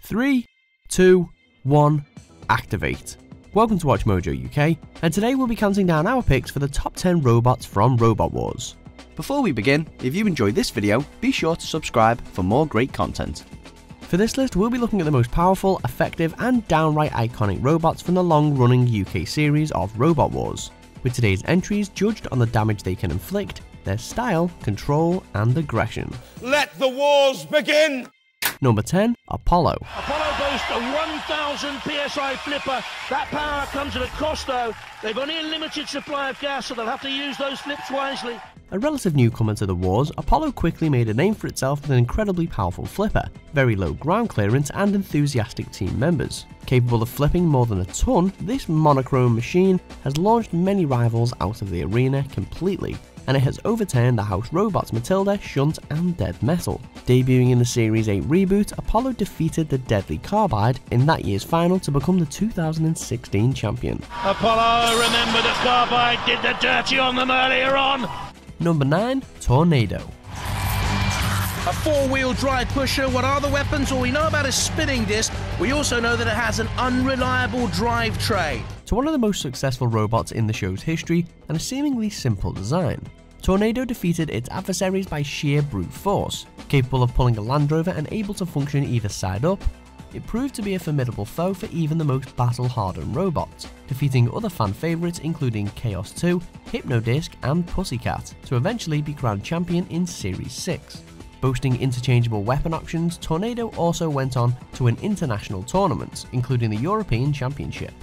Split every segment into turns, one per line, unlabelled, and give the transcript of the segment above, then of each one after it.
3, 2, 1, activate. Welcome to Watch Mojo UK, and today we'll be counting down our picks for the top 10 robots from Robot Wars.
Before we begin, if you enjoyed this video, be sure to subscribe for more great content.
For this list, we'll be looking at the most powerful, effective, and downright iconic robots from the long-running UK series of Robot Wars, with today's entries judged on the damage they can inflict, their style, control, and aggression.
Let the wars begin!
Number 10, Apollo.
Apollo boasts a 1000 psi flipper. That power comes at a cost though. They've only a limited supply of gas, so they'll have to use those flips wisely.
A relative newcomer to the wars, Apollo quickly made a name for itself with an incredibly powerful flipper, very low ground clearance, and enthusiastic team members. Capable of flipping more than a ton, this monochrome machine has launched many rivals out of the arena completely, and it has overturned the house robots Matilda, Shunt, and Dead Metal. Debuting in the Series 8 reboot, Apollo defeated the deadly Carbide in that year's final to become the 2016 champion.
Apollo, remember that Carbide did the dirty on them earlier on.
Number 9, Tornado.
A four-wheel drive pusher, what are the weapons? All we know about is spinning disc. We also know that it has an unreliable drivetrain.
To one of the most successful robots in the show's history, and a seemingly simple design, Tornado defeated its adversaries by sheer brute force. Capable of pulling a Land Rover and able to function either side up, it proved to be a formidable foe for even the most battle-hardened robots, defeating other fan favourites including Chaos 2, Hypnodisc, and Pussycat, to eventually be crowned champion in Series 6. Boasting interchangeable weapon options, Tornado also went on to win international tournaments, including the European Championship.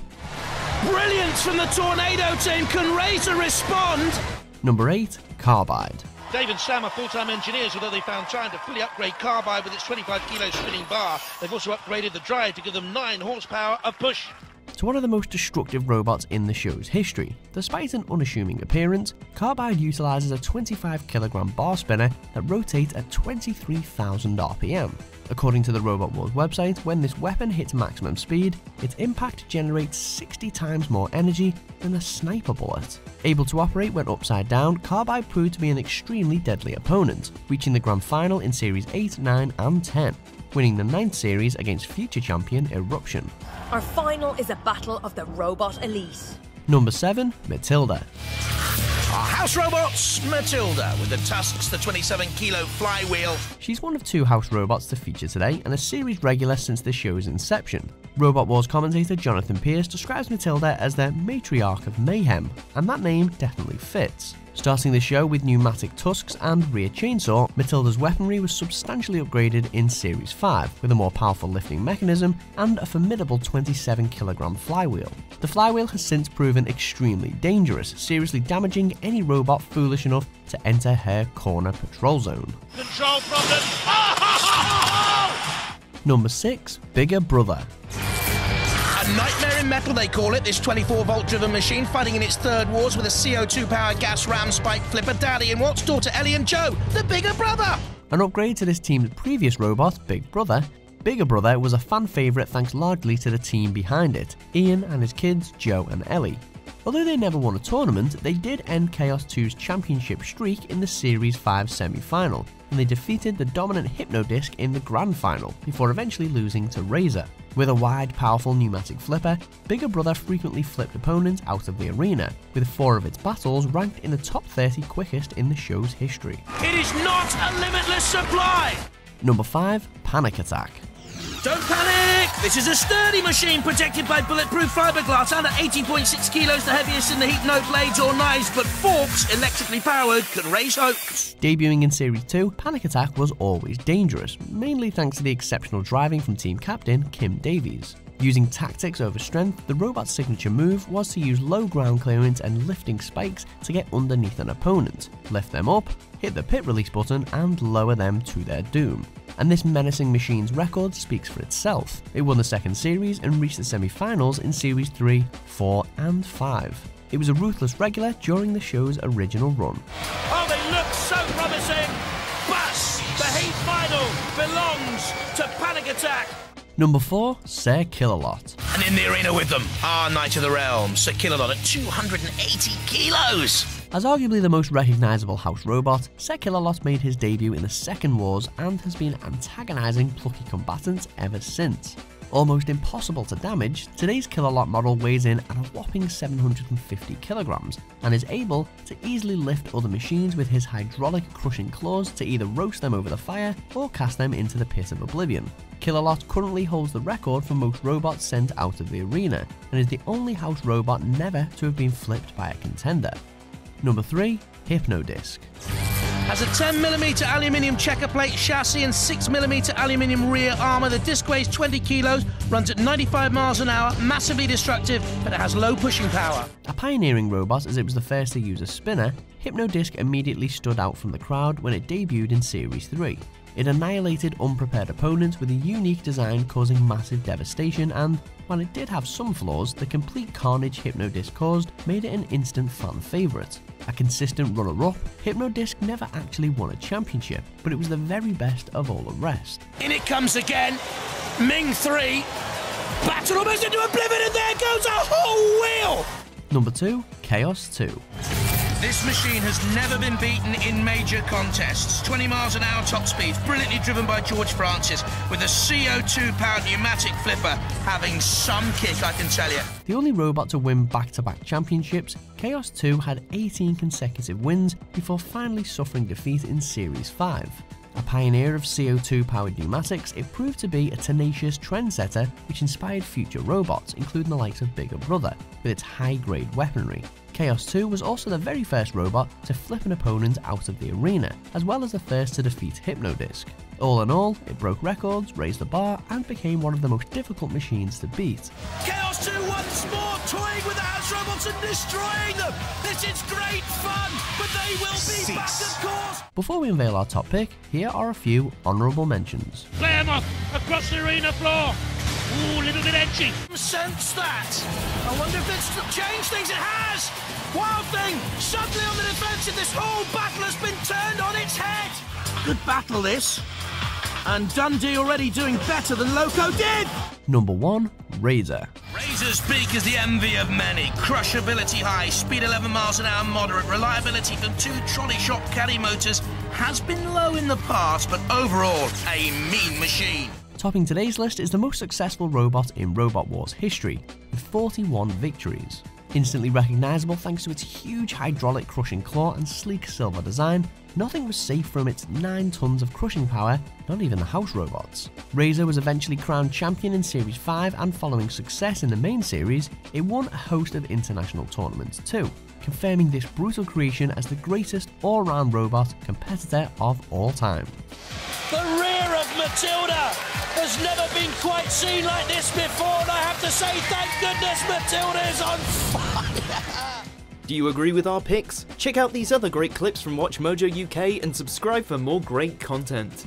Brilliance from the Tornado team. Can Razer respond?
Number 8, Carbide.
Dave and Sam are full-time engineers, although they found time to fully upgrade Carbide with its 25-kilo spinning bar. They've also upgraded the drive to give them 9 horsepower of push.
To one of the most destructive robots in the show's history. Despite an unassuming appearance, Carbide utilizes a 25kg bar spinner that rotates at 23,000 RPM. According to the Robot Wars website, when this weapon hits maximum speed, its impact generates 60 times more energy than a sniper bullet. Able to operate when upside down, Carbide proved to be an extremely deadly opponent, reaching the grand final in Series 8, 9, and 10. Winning the 9th series against future champion Eruption.
Our final is a battle of the robot elite.
Number 7, Matilda.
Our house robots, Matilda, with the tusks, the 27-kilo flywheel.
She's one of 2 house robots to feature today and a series regular since the show's inception. Robot Wars commentator Jonathan Pierce describes Matilda as the matriarch of mayhem, and that name definitely fits. Starting the show with pneumatic tusks and rear chainsaw, Matilda's weaponry was substantially upgraded in Series 5, with a more powerful lifting mechanism and a formidable 27kg flywheel. The flywheel has since proven extremely dangerous, seriously damaging any robot foolish enough to enter her corner patrol zone.
Control problem.
Number 6, Bigger Brother.
A nightmare in metal, they call it, this 24-volt driven machine fighting in its third wars with a CO2-powered gas ram spike flipper. Daddy and Watts, daughter Ellie and Joe, the bigger brother!
An upgrade to this team's previous robot, Big Brother, Bigger Brother was a fan favourite thanks largely to the team behind it, Ian and his kids, Joe and Ellie. Although they never won a tournament, they did end Chaos 2's championship streak in the Series 5 semi-final, and they defeated the dominant Hypnodisc in the grand final, before eventually losing to Razer. With a wide, powerful pneumatic flipper, Bigger Brother frequently flipped opponents out of the arena, with 4 of its battles ranked in the top 30 quickest in the show's history.
It is not a limitless supply!
Number 5, Panic Attack.
Don't panic! This is a sturdy machine protected by bulletproof fiberglass, under 18.6 kilos, the heaviest in the heat, no blades or knives, but forks, electrically powered, can raise hopes.
Debuting in Series 2, Panic Attack was always dangerous, mainly thanks to the exceptional driving from team captain Kim Davies. Using tactics over strength, the robot's signature move was to use low ground clearance and lifting spikes to get underneath an opponent, lift them up, hit the pit release button, and lower them to their doom. And this menacing machine's record speaks for itself. It won the 2nd series and reached the semi-finals in Series 3, 4, and 5. It was a ruthless regular during the show's original run.
Oh, they look so promising, but the heat final belongs to Panic Attack.
Number 4, Sir Killalot.
And in the arena with them, our Knight of the Realm, Sir Killalot at 280 kilos.
As arguably the most recognisable house robot, Sir Killalot made his debut in the Second Wars and has been antagonising plucky combatants ever since. Almost impossible to damage, today's Killalot model weighs in at a whopping 750 kilograms and is able to easily lift other machines with his hydraulic crushing claws to either roast them over the fire or cast them into the pit of oblivion. Killalot currently holds the record for most robots sent out of the arena and is the only house robot never to have been flipped by a contender. Number 3. Hypnodisc.
Has a 10mm aluminium checker plate chassis and 6mm aluminium rear armour. The disc weighs 20 kilos, runs at 95 miles an hour, massively destructive, but it has low pushing power.
A pioneering robot as it was the first to use a spinner, Hypnodisc immediately stood out from the crowd when it debuted in Series 3. It annihilated unprepared opponents with a unique design causing massive devastation, and while it did have some flaws, the complete carnage Hypnodisc caused made it an instant fan favourite. A consistent runner-up, Hypnodisc never actually won a championship, but it was the very best of all the rest.
In it comes again, Ming 3, battle almost into oblivion, and there goes a whole wheel!
Number 2. Chaos 2.
This machine has never been beaten in major contests. 20 miles an hour top speed, brilliantly driven by George Francis, with a CO2-powered pneumatic flipper having some kick, I can tell you.
The only robot to win back-to-back championships, Chaos 2 had 18 consecutive wins before finally suffering defeat in Series 5. A pioneer of CO2-powered pneumatics, it proved to be a tenacious trendsetter which inspired future robots, including the likes of Bigger Brother, with its high-grade weaponry. Chaos 2 was also the very first robot to flip an opponent out of the arena, as well as the first to defeat Hypnodisc. All in all, it broke records, raised the bar, and became one of the most difficult machines to beat.
Chaos 2 once more, toying with the house robots and destroying them! This is great fun, but they will be back, of course!
Before we unveil our top pick, here are a few honourable mentions.
Play 'em off across the arena floor. Ooh, a little bit edgy.
Sense that. I wonder if it's changed things. It has! Wild Thing, suddenly on the defensive. This whole battle has been turned on its head. Good battle, this. And Dundee already doing better than Loco did.
Number 1. Razer.
Razer's peak is the envy of many. Crushability high, speed 11 miles an hour moderate, reliability from 2 trolley shop caddy motors has been low in the past, but overall, a mean machine.
Topping today's list is the most successful robot in Robot Wars history, with 41 victories. Instantly recognisable thanks to its huge hydraulic crushing claw and sleek silver design, nothing was safe from its 9 tons of crushing power, not even the house robots. Razer was eventually crowned champion in Series 5, and following success in the main series, it won a host of international tournaments too, confirming this brutal creation as the greatest all-round robot competitor of all time.
The rear of Matilda has never been quite seen like this before, and I have to say, thank goodness Matilda is on fire!
Do you agree with our picks? Check out these other great clips from WatchMojo UK and subscribe for more great content.